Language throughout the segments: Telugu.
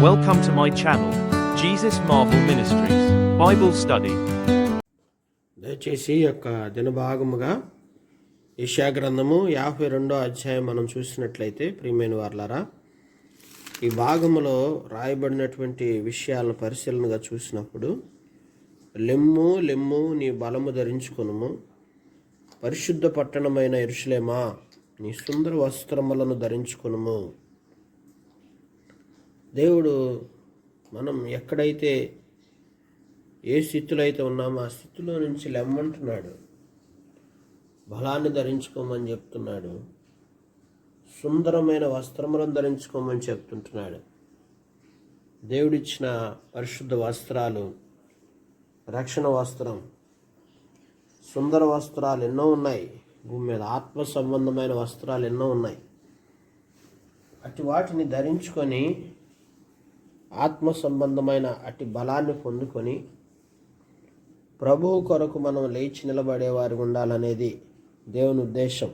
Welcome to my channel, Jesus Marvel Ministries, Bible Study. దయచేసి యొక్క దినభాగముగా యెషయా గ్రంథము 52వ అధ్యాయం మనం చూసినట్లయితే ప్రియమైన వారలారా, ఈ భాగములో రాయబడినటువంటి విషయాలను పరిశీలనగా చూసినప్పుడు, లెమ్ము లెమ్ము నీ బలము ధరించుకొనుము, పరిశుద్ధ పట్టణమైన యెరూషలేమా నీ సుందర వస్త్రములను ధరించుకొనుము. దేవుడు మనం ఎక్కడైతే ఏ స్థితిలో అయితే ఉన్నామో ఆ స్థితిలో నుంచి లెమ్మంటున్నాడు. బలాన్ని ధరించుకోమని చెప్తున్నాడు. సుందరమైన వస్త్రములను ధరించుకోమని చెప్తుంటున్నాడు. దేవుడిచ్చిన పరిశుద్ధ వస్త్రాలు, రక్షణ వస్త్రం, సుందర వస్త్రాలు ఎన్నో ఉన్నాయి. భూమి మీద ఆత్మ సంబంధమైన వస్త్రాలు ఎన్నో ఉన్నాయి. అటు వాటిని ధరించుకొని ఆత్మ సంబంధమైన అటు బలాన్ని పొందుకొని ప్రభువు కొరకు మనం లేచి నిలబడేవారు ఉండాలనేది దేవుని ఉద్దేశం.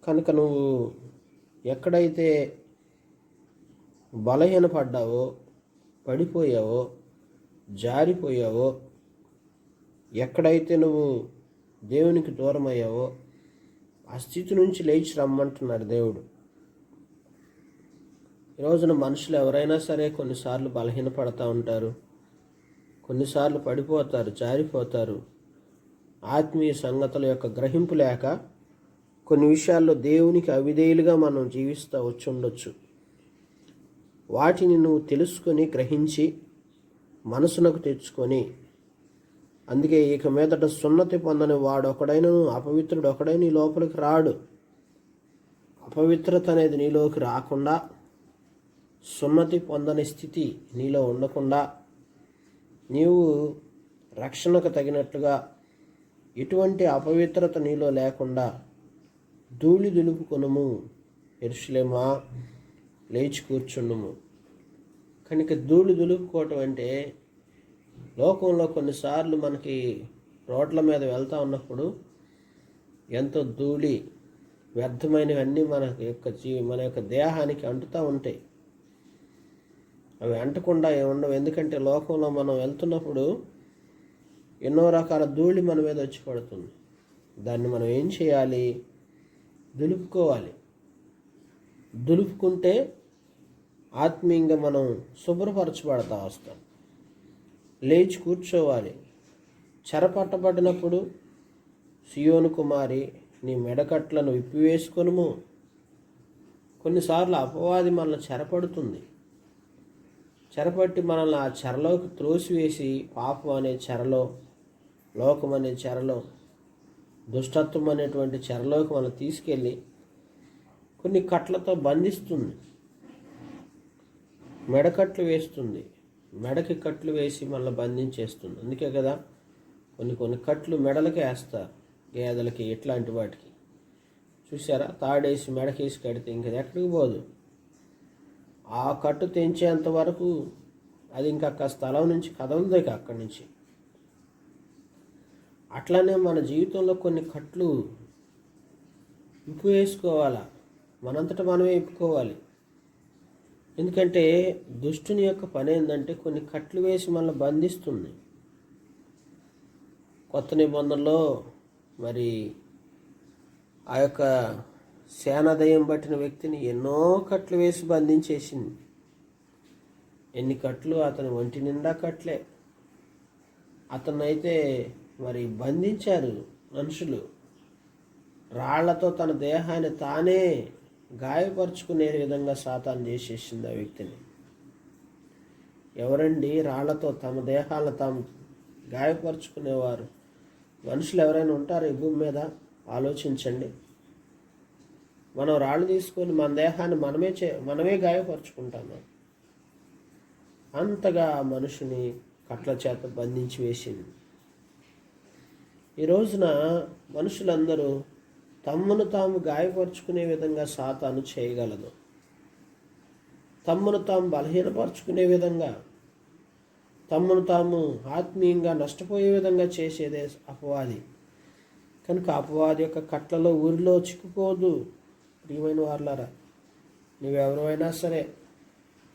కనుక నువ్వు ఎక్కడైతే బలహీనపడ్డావో, పడిపోయావో, జారిపోయావో, ఎక్కడైతే నువ్వు దేవునికి దూరం అయ్యావో ఆ స్థితి నుంచి లేచి రమ్మంటున్నాడు దేవుడు. ఈ రోజున మనుషులు ఎవరైనా సరే కొన్నిసార్లు బలహీనపడతా ఉంటారు, కొన్నిసార్లు పడిపోతారు, జారిపోతారు. ఆత్మీయ సంగతుల యొక్క గ్రహింపు లేక కొన్ని విషయాల్లో దేవునికి అవిధేయులుగా మనం జీవిస్తూ వచ్చి ఉండొచ్చు. వాటిని నువ్వు తెలుసుకొని గ్రహించి మనసునకు తెచ్చుకొని, అందుకే ఇక మీదట సున్నతి పొందని వాడు ఒకడైనను అపవిత్రుడు ఒకడైన నీ లోపలికి రాడు. అపవిత్రత అనేది నీలోకి రాకుండా, సున్నతి పొందని స్థితి నీలో ఉండకుండా, నీవు రక్షణకు తగినట్లుగా ఎటువంటి అపవిత్రత నీలో లేకుండా ధూళి దులుపుకొనుము, యెరూషలేమా లేచి కూర్చుండుము. కనుక ధూళి దులుపుకోవటం అంటే, లోకంలో కొన్నిసార్లు మనకి రోడ్ల మీద వెళ్తూ ఉన్నప్పుడు ఎంతో ధూళి, వ్యర్థమైనవన్నీ మన యొక్క దేహానికి అంటుతూ ఉంటాయి. అవి అంటకుండా ఏముండవు. ఎందుకంటే లోకంలో మనం వెళ్తున్నప్పుడు ఎన్నో రకాల ధూళి మన మీద వచ్చి పడుతుంది. దాన్ని మనం ఏం చేయాలి? దులుపుకోవాలి. దులుపుకుంటే ఆత్మీయంగా మనం శుభ్రపరచబడతా వస్తాం. లేచి కూర్చోవాలి. చెరపట్టబడినప్పుడు సియోను కుమారి నీ మెడకట్లను విప్పివేసుకొనుము. కొన్నిసార్లు అపవాది మనల్ని చెరపడుతుంది. చెరపట్టి మనల్ని ఆ చెరలోకి త్రోసివేసి, పాపం అనే చెరలో, లోకం అనే చెరలో, దుష్టత్వం అనేటువంటి చెరలోకి మనం తీసుకెళ్ళి కొన్ని కట్లతో బంధిస్తుంది. మెడకట్లు వేస్తుంది. మెడకి కట్లు వేసి మళ్ళీ బంధించేస్తుంది. అందుకే కదా కొన్ని కట్లు మెడలకి వేస్తారు, గేదెలకి, ఇట్లాంటి వాటికి. చూసారా? తాడేసి మెడకేసి కడితే ఇంక ఎక్కడికి పోదు. ఆ కట్టు తెంచేంత వరకు అది ఇంకా స్థలం నుంచి కదలదు అక్కడి నుంచి. అట్లానే మన జీవితంలో కొన్ని కట్లు ఇప్పు వేసుకోవాలా, మనంతటా మనమే ఇప్పుకోవాలి. ఎందుకంటే దుష్టుని యొక్క పని ఏంటంటే కొన్ని కట్లు వేసి మనల్ని బంధిస్తుంది. కొత్త నిబంధనలో మరి ఆ యొక్క సేనాదయం పట్టిన వ్యక్తిని ఎన్నో కట్లు వేసి బంధించేసింది. ఎన్ని కట్లు! అతని ఒంటి నిండా కట్లే. అతనైతే మరి బంధించారు మనుషులు. రాళ్లతో తన దేహాన్ని తానే గాయపరుచుకునే విధంగా సాతాను చేసేసింది ఆ వ్యక్తిని. ఎవరండి రాళ్లతో తమ దేహాలను తాము గాయపరుచుకునేవారు? మనుషులు ఎవరైనా ఉంటారు ఈ భూమి మీద? ఆలోచించండి. మనం రాళ్ళు తీసుకొని మన దేహాన్ని మనమే గాయపరుచుకుంటాము. అంతగా మనుషుని కట్ల చేత బంధించి వేసింది. ఈ రోజున మనుషులందరూ తమ్మును తాము గాయపరుచుకునే విధంగా సాతాను చేయగలదు. తమ్మును తాము బలహీనపరుచుకునే విధంగా, తమ్మును తాము ఆత్మీయంగా నష్టపోయే విధంగా చేసేదే అపవాది. కనుక అపవాది యొక్క కట్లలో ఊరిలో చిక్కుకోదు. ప్రియమైన వారలారా, నువ్వెవరైనా సరే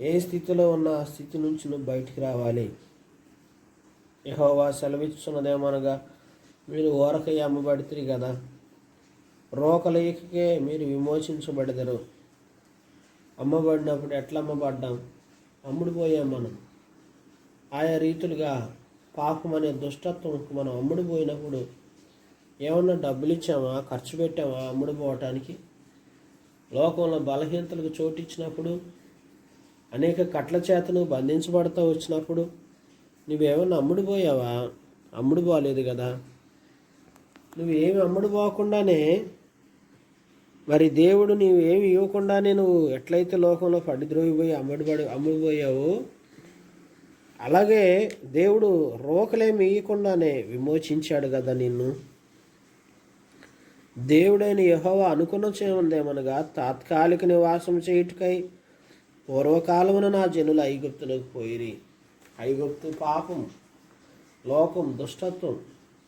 ఏ స్థితిలో ఉన్న ఆ స్థితి నుంచి నువ్వు బయటికి రావాలి. యెహోవా సెలవిస్తున్నదేమనగా, మీరు ఊరకై అమ్మబడితిరి కదా, రోకలేకకే మీరు విమోచించబడదరు. అమ్మబడినప్పుడు ఎట్లా అమ్మబడ్డాం? అమ్ముడుపోయాం మనం. ఆయా రీతులుగా పాపం అనే దుష్టత్వంకు మనం అమ్ముడుపోయినప్పుడు ఏమన్నా డబ్బులు ఇచ్చామా, ఖర్చు పెట్టామా అమ్ముడుపోవటానికి? లోకంలో బలహీనతలకు చోటిచ్చినప్పుడు, అనేక కట్ల చేతను బంధించబడతా వచ్చినప్పుడు నువ్వేమన్నా అమ్ముడుపోయావా? అమ్ముడుపోలేదు కదా. నువ్వేమి అమ్ముడుపోకుండానే, మరి దేవుడు నీవేమి ఇవ్వకుండానే నువ్వు ఎట్లయితే లోకంలో పడిద్రోగిపోయి అమ్ముడుపోయావో, అలాగే దేవుడు రోకలేమి ఇవ్వకుండానే విమోచించాడు కదా నిన్ను. దేవుడైన యెహోవా అనుకున్న చేయముందేమనగా, తాత్కాలిక నివాసం చేయుటకై పూర్వకాలమున నా జనులు ఐగుప్తులకు పోయిరి. ఐగుప్తు పాపం, లోకం, దుష్టత్వం,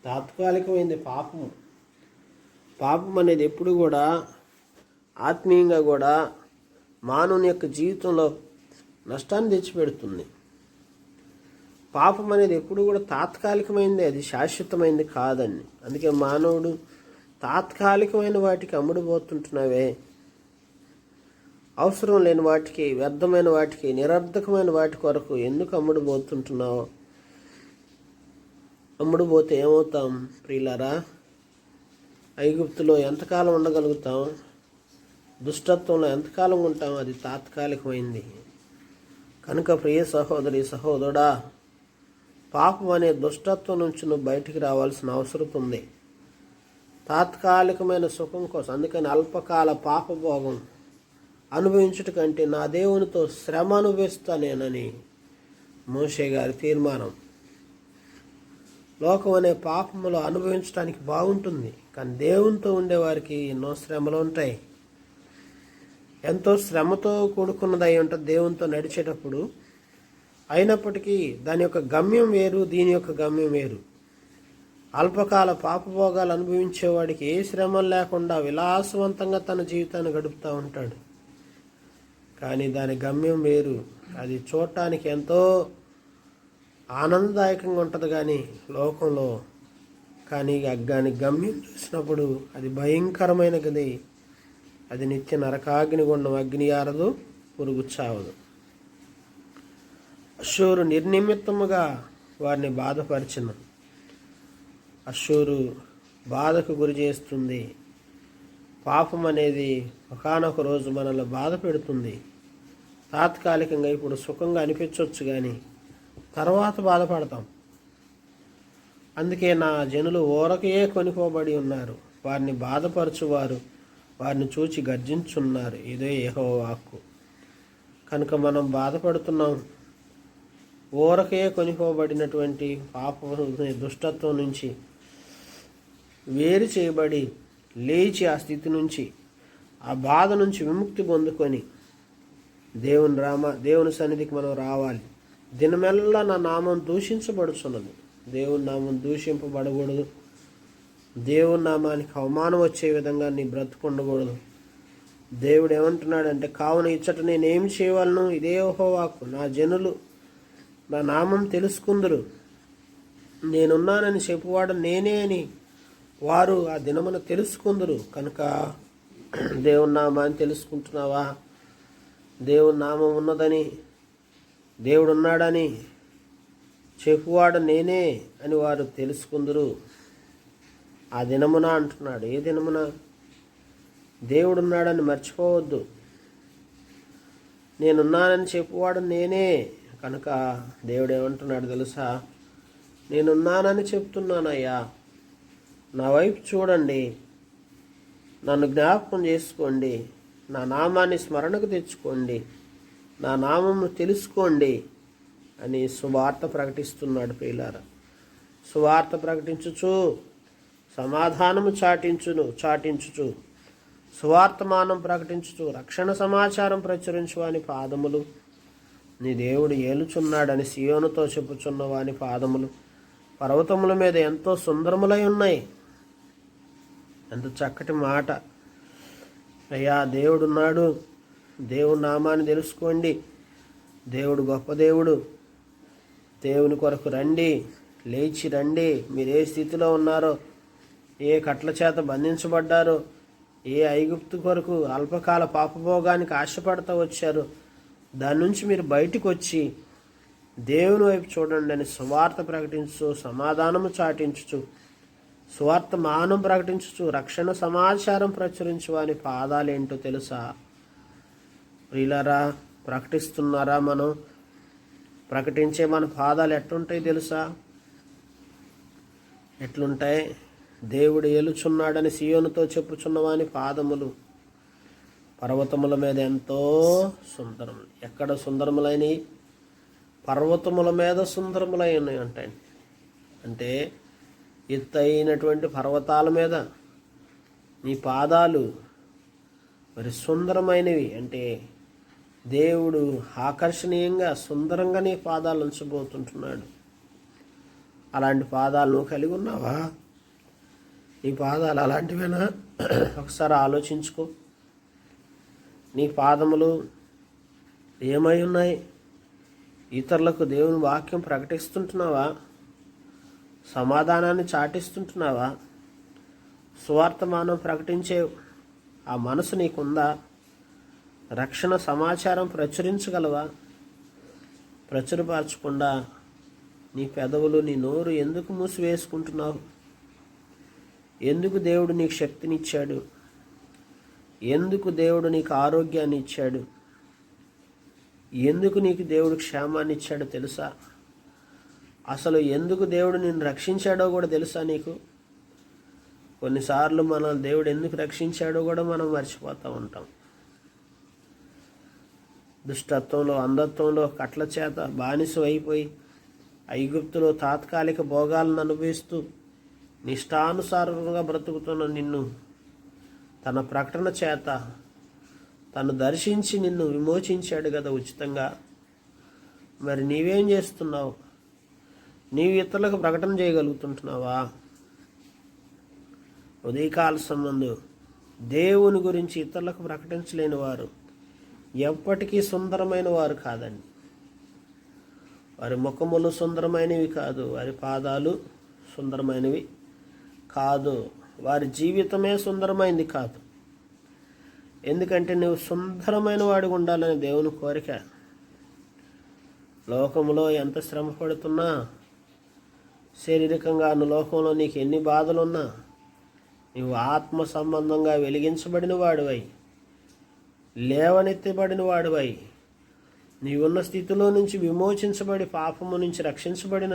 తాత్కాలికమైంది పాపం. పాపం అనేది ఎప్పుడు కూడా ఆత్మీయంగా కూడా మానవుని యొక్క జీవితంలో నష్టాన్ని తెచ్చిపెడుతుంది. పాపం అనేది ఎప్పుడు కూడా తాత్కాలికమైంది, అది శాశ్వతమైంది కాదండి. అందుకే మానవుడు తాత్కాలికమైన వాటికి అమ్ముడుపోతుంటున్నావే, అవసరం లేని వాటికి, వ్యర్థమైన వాటికి, నిరర్ధకమైన వాటి కొరకు ఎందుకు అమ్ముడుపోతుంటున్నావు? అమ్ముడుపోతే ఏమవుతాం ప్రియులారా? ఐగుప్తులో ఎంతకాలం ఉండగలుగుతాం? దుష్టత్వంలో ఎంతకాలం ఉంటాం? అది తాత్కాలికమైంది. కనుక ప్రియ సహోదరి సహోదరుడా, పాపం అనే దుష్టత్వం నుంచి నువ్వు బయటికి రావాల్సిన అవసరం ఉంది. తాత్కాలికమైన సుఖం కోసం, అందుకని అల్పకాల పాపభోగం అనుభవించుట కంటే నా దేవునితో శ్రమ అనుభవిస్తానేనని మోషే గారి తీర్మానం. లోకం అనే పాపములో అనుభవించడానికి బాగుంటుంది, కానీ దేవునితో ఉండేవారికి ఎన్నో శ్రమలు ఉంటాయి. ఎంతో శ్రమతో కూడుకున్నదై ఉంటుంది దేవునితో నడిచేటప్పుడు. అయినప్పటికీ దాని యొక్క గమ్యం వేరు, దీని యొక్క గమ్యం వేరు. అల్పకాల పాపభోగాలు అనుభవించేవాడికి ఏ శ్రమలు లేకుండా విలాసవంతంగా తన జీవితాన్ని గడుపుతూ ఉంటాడు. కానీ దాని గమ్యం వేరు. అది చూడటానికి ఎంతో ఆనందదాయకంగా ఉంటుంది కానీ లోకంలో, కానీ దాని గమ్యం చూసినప్పుడు అది భయంకరమైనది. అది నిత్య నరకాగ్ని గుండం, అగ్ని ఆరదు, పురుగు చావదు. అష్షూరు నిర్నిమిత్తముగా వారిని బాధపరిచిన, అష్షూరు బాధకు గురి చేస్తుంది. పాపం అనేది ఒకానొక రోజు మనల్ని బాధ పెడుతుంది. తాత్కాలికంగా ఇప్పుడు సుఖంగా అనిపించవచ్చు కానీ తర్వాత బాధపడతాం. అందుకే నా జనులు ఊరకే కొనిపోబడి ఉన్నారు, వారిని బాధపరచువారు వారిని చూచి గర్జించున్నారు. ఇదే యెహోవా వాక్కు. కనుక మనం బాధపడుతున్నాం. ఊరకే కొనిపోబడినటువంటి పాప దుష్టత్వం నుంచి వేరు చేయబడి లేచి ఆ స్థితి నుంచి, ఆ బాధ నుంచి విముక్తి పొందుకొని దేవుని సన్నిధికి మనం రావాలి. దినమెల్లా నా నామం దూషించబడుచున్నది. దేవుని నామం దూషింపబడకూడదు. దేవుని నామానికి అవమానం వచ్చే విధంగా నీ బ్రతుకుండకూడదు. దేవుడు ఏమంటున్నాడంటే, కావున ఇచ్చట నేనేమి చేయవలను? ఇదే యెహోవాకు. నా జనులు నా నామం తెలుసుకుందురు, నేనున్నానని చెప్పువాడు నేనే అని వారు ఆ దినమున తెలుసుకుందురు. కనుక దేవుని నామాన్ని తెలుసుకుంటున్నావా? దేవుని నామం ఉన్నదని, దేవుడు ఉన్నాడని చెప్పువాడు నేనే అని వారు తెలుసుకుందురు ఆ దినమున అంటున్నాడు. ఏ దినమున? దేవుడున్నాడని మర్చిపోవద్దు. నేనున్నానని చెప్పువాడు నేనే. కనుక దేవుడు ఏమంటున్నాడు తెలుసా? నేనున్నానని చెప్తున్నానయ్యా, నా వైపు చూడండి, నన్ను జ్ఞాపకం చేసుకోండి, నా నామాన్ని స్మరణకు తెచ్చుకోండి, నా నామము తెలుసుకోండి అని సువార్త ప్రకటిస్తున్నాడు. ప్రియులారా, సువార్త ప్రకటించుచు సమాధానము చాటించుచు సువార్తమానం ప్రకటించుచు రక్షణ సమాచారం ప్రచురించు వాని పాదములు, నీ దేవుడు ఏలుచున్నాడని సియోనుతో చెప్పుచున్న వాని పాదములు పర్వతముల మీద ఎంతో సుందరములై ఉన్నాయి. ఎంత చక్కటి మాట అయ్యా! దేవుడున్నాడు, దేవుని నామాన్ని తెలుసుకోండి, దేవుడు గొప్ప దేవుడు. దేవుని కొరకు రండి, లేచి రండి. మీరు ఏ స్థితిలో ఉన్నారో, ఏ కట్ల చేత బంధించబడ్డారో, ఏ ఐగుప్తు కొరకు అల్పకాల పాపభోగానికి ఆశపడుతూ వచ్చారో దాని నుంచి మీరు బయటకు వచ్చి దేవుని వైపు చూడండి అని సువార్త ప్రకటించు, సమాధానము చాటించుచు, సువార్త మానం ప్రకటించుచు, రక్షణ సమాచారం ప్రచురించు అని పాదాలేంటో తెలుసా? ప్రియులారా, ప్రకటిస్తున్నారా? మనం ప్రకటించే మన పాదాలు ఎట్లుంటాయి తెలుసా? ఎట్లుంటాయి? దేవుడు ఏలుచున్నాడని సియోనుతో చెప్పుచున్నవాని పాదములు పర్వతముల మీద ఎంతో సుందరములు. ఎక్కడ సుందరములైనవి? పర్వతముల మీద సుందరములైనవి అంటాయి. అంటే ఎత్తైనటువంటి పర్వతాల మీద నీ పాదాలు మరి సుందరమైనవి. అంటే దేవుడు ఆకర్షణీయంగా సుందరంగా నీ పాదాలు ఉంచబోతుంటున్నాడు. అలాంటి పాదాలు నువ్వు కలిగి ఉన్నావా? నీ పాదాలు అలాంటివేనా? ఒకసారి ఆలోచించుకో. నీ పాదములు ఏమై ఉన్నాయి? ఇతరులకు దేవుని వాక్యం ప్రకటిస్తుంటున్నావా? సమాధానాన్ని చాటిస్తుంటున్నావా? సువార్తమానం ప్రకటించే ఆ మనసు నీకుందా? రక్షణ సమాచారం ప్రచురించగలవా? ప్రచురపరచకుండా నీ పెదవులు, నీ నోరు ఎందుకు మూసివేసుకుంటున్నావు? ఎందుకు దేవుడు నీకు శక్తినిచ్చాడు? ఎందుకు దేవుడు నీకు ఆరోగ్యాన్ని ఇచ్చాడు? ఎందుకు నీకు దేవుడు క్షేమాన్ని ఇచ్చాడో తెలుసా? అసలు ఎందుకు దేవుడు నిన్ను రక్షించాడో కూడా తెలుసా నీకు? కొన్నిసార్లు మన దేవుడు ఎందుకు రక్షించాడో కూడా మనం మర్చిపోతూ ఉంటాం. దుష్టత్వంలో, అంధత్వంలో, కట్ల చేత బానిస అయిపోయి ఐగుప్తులో తాత్కాలిక భోగాలను అనుభవిస్తూ నిష్టానుసారంగా బ్రతుకుతున్న నిన్ను తన ప్రకటన చేత తను దర్శించి నిన్ను విమోచించాడు కదా ఉచితంగా. మరి నీవేం చేస్తున్నావు? నీవు ఇతరులకు ప్రకటన చేయగలుగుతుంటున్నావా? ఉదయకాల సంబంధు దేవుని గురించి ఇతరులకు ప్రకటించలేని వారు ఎప్పటికీ సుందరమైన వారు కాదండి. వారి ముఖములు సుందరమైనవి కాదు, వారి పాదాలు సుందరమైనవి కాదు, వారి జీవితమే సుందరమైనది కాదు. ఎందుకంటే నువ్వు సుందరమైన వాడిగా ఉండాలని దేవుని కోరిక. లోకంలో ఎంత శ్రమ పడుతున్నా, శారీరకంగా లోకంలో నీకు ఎన్ని బాధలున్నా, నువ్వు ఆత్మ సంబంధంగా వెలిగించబడిన వాడివై, లేవనెత్తబడిన వాడివై, నీవున్న స్థితిలో నుంచి విమోచించబడి పాపము నుంచి రక్షించబడిన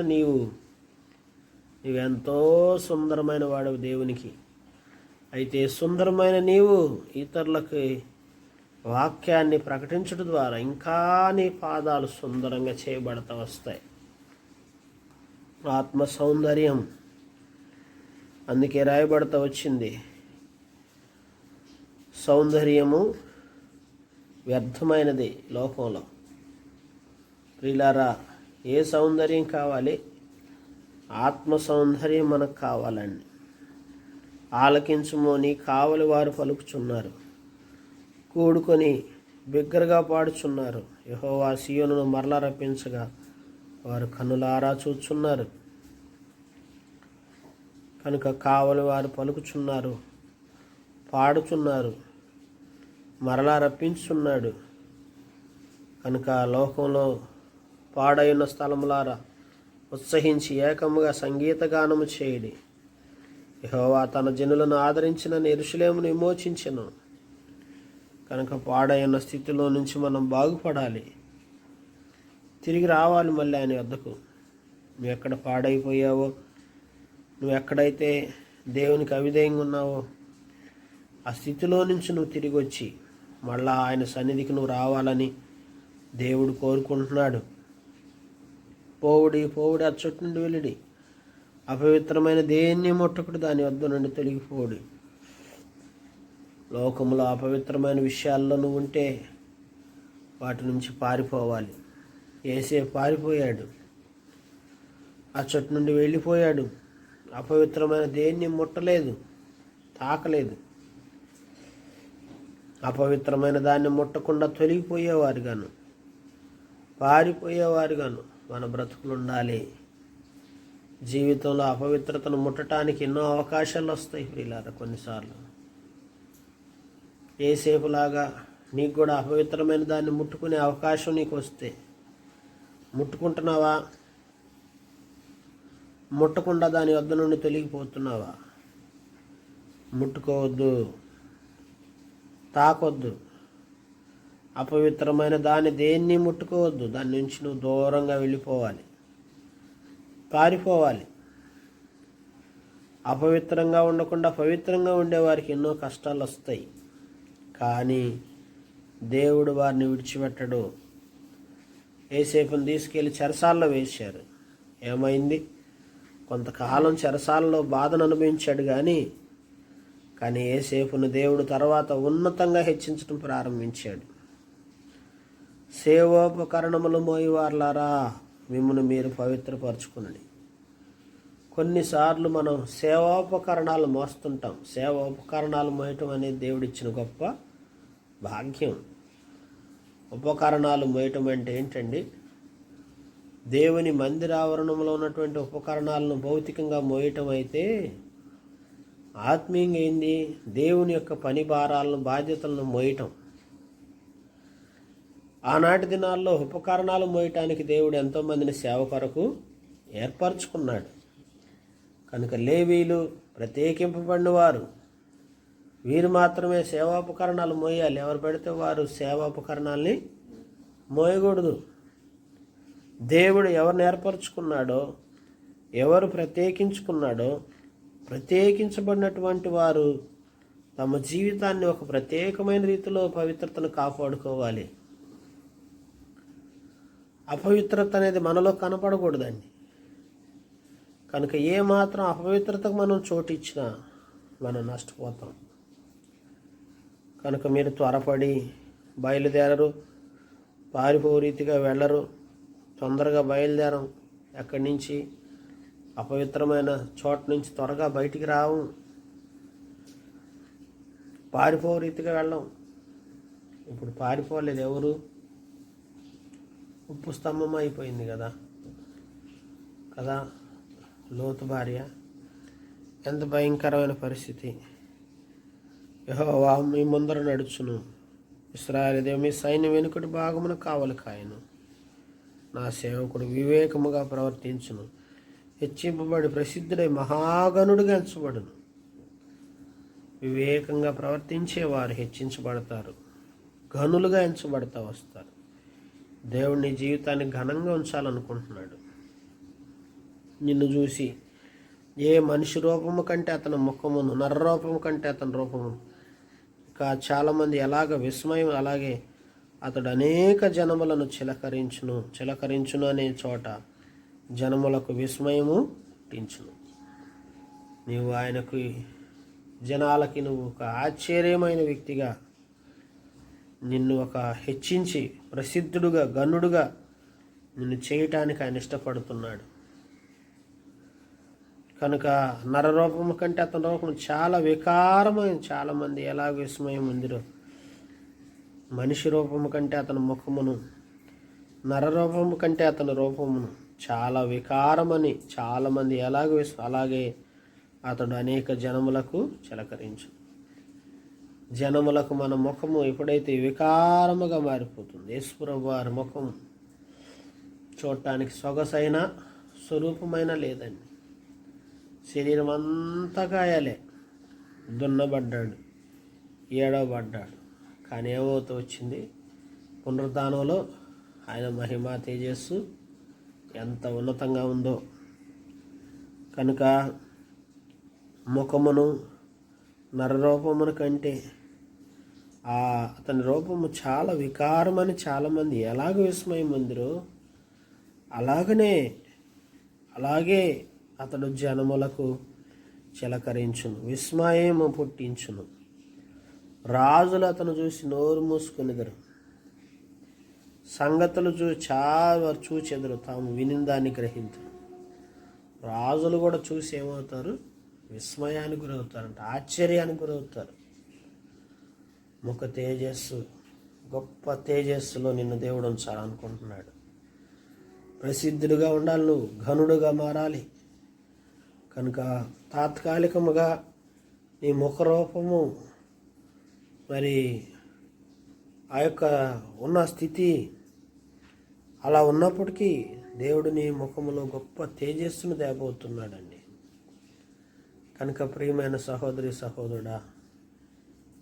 నీవెంతో సుందరమైన వాడవు దేవునికి. అయితే సుందరమైన నీవు ఇతరులకి వాక్యాన్ని ప్రకటించడం ద్వారా ఇంకా నీ పాదాలు సుందరంగా చేయబడతా వస్తాయి. ఆత్మ సౌందర్యం అందుకే రాయబడతా వచ్చింది. సౌందర్యము వ్యర్థమైనది లోకంలో. ప్రియులారా, ఏ సౌందర్యం కావాలి? ఆత్మ సౌందర్యం మనకు కావాలండి. ఆలకించుమో నీ కావలి వారు పలుకుచున్నారు, కూడుకొని బిగ్గరగా పాడుచున్నారు. యెహోవా సీయోనును మరలా రప్పించగా వారు కన్నులారా చూచున్నారు. కనుక కావలి వారు పలుకుచున్నారు, పాడుచున్నారు, మరలా రప్పించున్నాడు. కనుక లోకంలో పాడైన స్థలములారా ఉత్సహించి ఏకముగా సంగీతగానము చేయడి. యెహోవా తన జనులను ఆదరించిన యెరూషలేమును విమోచించెను. కనుక పాడైన స్థితిలో నుంచి మనం బాగుపడాలి, తిరిగి రావాలి మళ్ళీ ఆయన వద్దకు. నువ్వు ఎక్కడ పాడైపోయావో, నువ్వు ఎక్కడైతే దేవునికి అవిధేయంగా ఉన్నావో ఆ స్థితిలో నుంచి నువ్వు తిరిగి వచ్చి మళ్ళా ఆయన సన్నిధికి నువ్వు రావాలని దేవుడు కోరుకుంటున్నాడు. పోవుడి అచ్చొట్టు నుండి వెళ్ళిడి, అపవిత్రమైన దేన్ని ముట్టకుడు, దాని వద్ద నుండి తొలగిపోవుడి. లోకంలో అపవిత్రమైన విషయాల్లో నువ్వు ఉంటే వాటి నుంచి పారిపోవాలి. యేసే పారిపోయాడు, అచ్చొట్టు నుండి వెళ్ళిపోయాడు. అపవిత్రమైన దేన్ని ముట్టలేదు, తాకలేదు. అపవిత్రమైన దాన్ని ముట్టకుండా తొలగిపోయేవారుగాను పారిపోయేవారుగాను మన బ్రతుకులు ఉండాలి. జీవితంలో అపవిత్రతను ముట్టడానికి ఎన్నో అవకాశాలు వస్తాయి ప్రియులారా. కొన్నిసార్లు ఏసేపులాగా నీకు కూడా అపవిత్రమైన దాన్ని ముట్టుకునే అవకాశం నీకు వస్తే ముట్టుకుంటున్నావా? ముట్టకుండా దాని వద్ద నుండి తొలగిపోతున్నావా? ముట్టుకోవద్దు, తాకొద్దు. అపవిత్రమైన దాన్ని దేన్ని ముట్టుకోవద్దు. దాని నుంచి నువ్వు దూరంగా వెళ్ళిపోవాలి, పారిపోవాలి. అపవిత్రంగా ఉండకుండా పవిత్రంగా ఉండేవారికి ఎన్నో కష్టాలు వస్తాయి, కానీ దేవుడు వారిని విడిచిపెట్టడు. యోసేపుని తీసుకెళ్ళి చెరసాలలో వేశారు. ఏమైంది? కొంతకాలం చెరసాలలో బాధను అనుభవించాడు, కానీ యోసేపును దేవుడు తర్వాత ఉన్నతంగా హెచ్చించడం ప్రారంభించాడు. సేవోపకరణములు మోయివార్లారా, మిమ్మల్ని మీరు పవిత్రపరచుకునండి. కొన్నిసార్లు మనం సేవోపకరణాలు మోస్తుంటాం. సేవోపకరణాలు మోయటం అనేది దేవుడిచ్చిన గొప్ప భాగ్యం. ఉపకరణాలు మోయటం అంటే ఏంటండి? దేవుని మందిరావరణంలో ఉన్నటువంటి ఉపకరణాలను భౌతికంగా మోయటం అయితే, ఆత్మీయంగా ఏంది? దేవుని యొక్క పని భారాలను, బాధ్యతలను మోయటం. ఆనాటి దినాల్లో ఉపకరణాలు మోయటానికి దేవుడు ఎంతోమందిని సేవ కొరకు ఏర్పరచుకున్నాడు. కనుక లేవీలు ప్రత్యేకింపబడిన వారు, వీరు మాత్రమే సేవాపకరణాలు మోయాలి. ఎవరు పెడితే వారు సేవాపకరణాలని మోయకూడదు. దేవుడు ఎవరిని ఏర్పరచుకున్నాడో, ఎవరు ప్రత్యేకించుకున్నాడో, ప్రత్యేకించబడినటువంటి వారు తమ జీవితాన్ని ఒక ప్రత్యేకమైన రీతిలో పవిత్రతను కాపాడుకోవాలి. అపవిత్రత అనేది మనలో కనపడకూడదండి. కనుక ఏమాత్రం అపవిత్రతకు మనం చోటిచ్చినా మనం నష్టపోతాం. కనుక మీరు త్వరపడి బయలుదేరరు, పారిపో రీతిగా వెళ్ళరు. తొందరగా బయలుదేరం. ఎక్కడి నుంచి? అపవిత్రమైన చోట నుంచి త్వరగా బయటికి రావు. పారిపో రీతిగా వెళ్ళం. ఇప్పుడు పారిపోలేదు ఎవరు? ఉప్పు స్తంభం అయిపోయింది కదా. లోతు భార్య. ఎంత భయంకరమైన పరిస్థితి. యెహోవా మీ ముందర నడుచును, ఇశ్రాయేలు దేవుడు మీ సైన్యం వెనుకటి భాగమున కావలి కాయను. నా సేవకుడు వివేకముగా ప్రవర్తించును, హెచ్చింపబడి ప్రసిద్ధుడై మహాగణుడుగా ఎంచబడును. వివేకంగా ప్రవర్తించేవారు హెచ్చించబడతారు, ఘనులుగా ఎంచబడతా వస్తారు. దేవుడు నీ జీవితాన్ని ఘనంగా ఉంచాలనుకుంటున్నాడు. నిన్ను చూసి ఏ మనిషి రూపము కంటే అతని ముఖమును, నర రూపము కంటే అతని రూపము, ఇంకా చాలామంది ఎలాగ విస్మయం, అలాగే అతడు అనేక జనములను చిలకరించును అనే చోట జనములకు విస్మయము పుట్టించును. నీవు ఆయనకు, జనాలకి నువ్వు ఒక ఆశ్చర్యమైన వ్యక్తిగా, నిన్ను ఒక హెచ్చించి ప్రసిద్ధుడుగా, గనుడుగా నిన్ను చేయటానికి ఆయన ఇష్టపడుతున్నాడు. కనుక నరరూపము కంటే అతని రూపం చాలా వికారమైన, చాలామంది ఎలా విస్మయం ఉందిరో. మనిషి రూపము కంటే అతని ముఖమును, నరరూపము కంటే అతని రూపమును చాలా వికారమని చాలామంది అలాగే అతడు అనేక జనములకు చిలకరించు. జనములకు మన ముఖము ఎప్పుడైతే వికారముగా మారిపోతుంది, యేసుప్రభు వారి ముఖం చూడటానికి సొగసైన స్వరూపమైన లేదండి. శరీరం అంతా గాయాలే, దున్నబడ్డాడు, ఏడవబడ్డాడు. కానీ ఏమవుతూ వచ్చింది? పునరుద్ధానంలో ఆయన మహిమ తేజస్సు ఎంత ఉన్నతంగా ఉందో. కనుక ముఖమును, నరరూపమును కంటే అతని రూపము చాలా వికారమని చాలామంది ఎలాగ విస్మయం ఉందిరో, అలాగే అతడు జనములకు చిలకరించును, విస్మయము పుట్టించును. రాజులు అతను చూసి నోరు మూసుకొనిదరు, సంగతులు చాలా చూచెదరు, తాము విని దాన్ని గ్రహించరు. రాజులు కూడా చూసి ఏమవుతారు? విస్మయానికి గురవుతారంట, ఆశ్చర్యానికి గురవుతారు. ముఖ తేజస్సు, గొప్ప తేజస్సులో నిన్ను దేవుడు ఉంచాలనుకుంటున్నాడు. ప్రసిద్ధుడిగా ఉండాలి, నువ్వు ఘనుడుగా మారాలి. కనుక తాత్కాలికముగా నీ ముఖరూపము మరి ఆ యొక్క ఉన్న స్థితి అలా ఉన్నప్పటికీ దేవుడు నీ ముఖములో గొప్ప తేజస్సును తేబోతున్నాడండి. కనుక ప్రియమైన సహోదరి సహోదరుడా,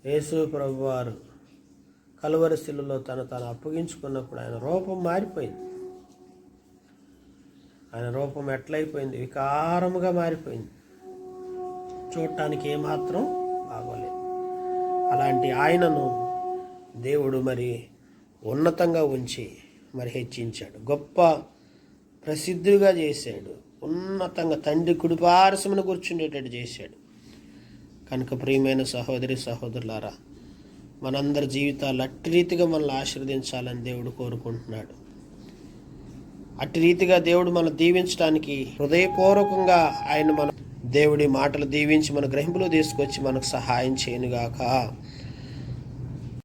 యేసు ప్రభువారు కలువరి శిలువలో తను అప్పగించుకున్నప్పుడు ఆయన రూపం మారిపోయింది. ఆయన రూపం ఎట్లయిపోయింది? వికారముగా మారిపోయింది. చూడటానికి ఏమాత్రం బాగోలేదు. అలాంటి ఆయనను దేవుడు మరి ఉన్నతంగా ఉంచి మరి హెచ్చించాడు, గొప్ప ప్రసిద్ధుడిగా చేశాడు, ఉన్నతంగా తండ్రి కుడిపార్శ్వమున కూర్చుండేటట్టు చేశాడు. కనుక ప్రియమైన సహోదరి సహోదరులారా, మనందరి జీవితాలు అట్టి రీతిగా మనల్ని ఆశీర్వదించాలని దేవుడు కోరుకుంటున్నాడు. అట్టి రీతిగా దేవుడు మనం దీవించడానికి హృదయపూర్వకంగా ఆయన మన దేవుడి మాటలు దీవించి మన గ్రహింపులో తీసుకొచ్చి మనకు సహాయం చేయనుగాక.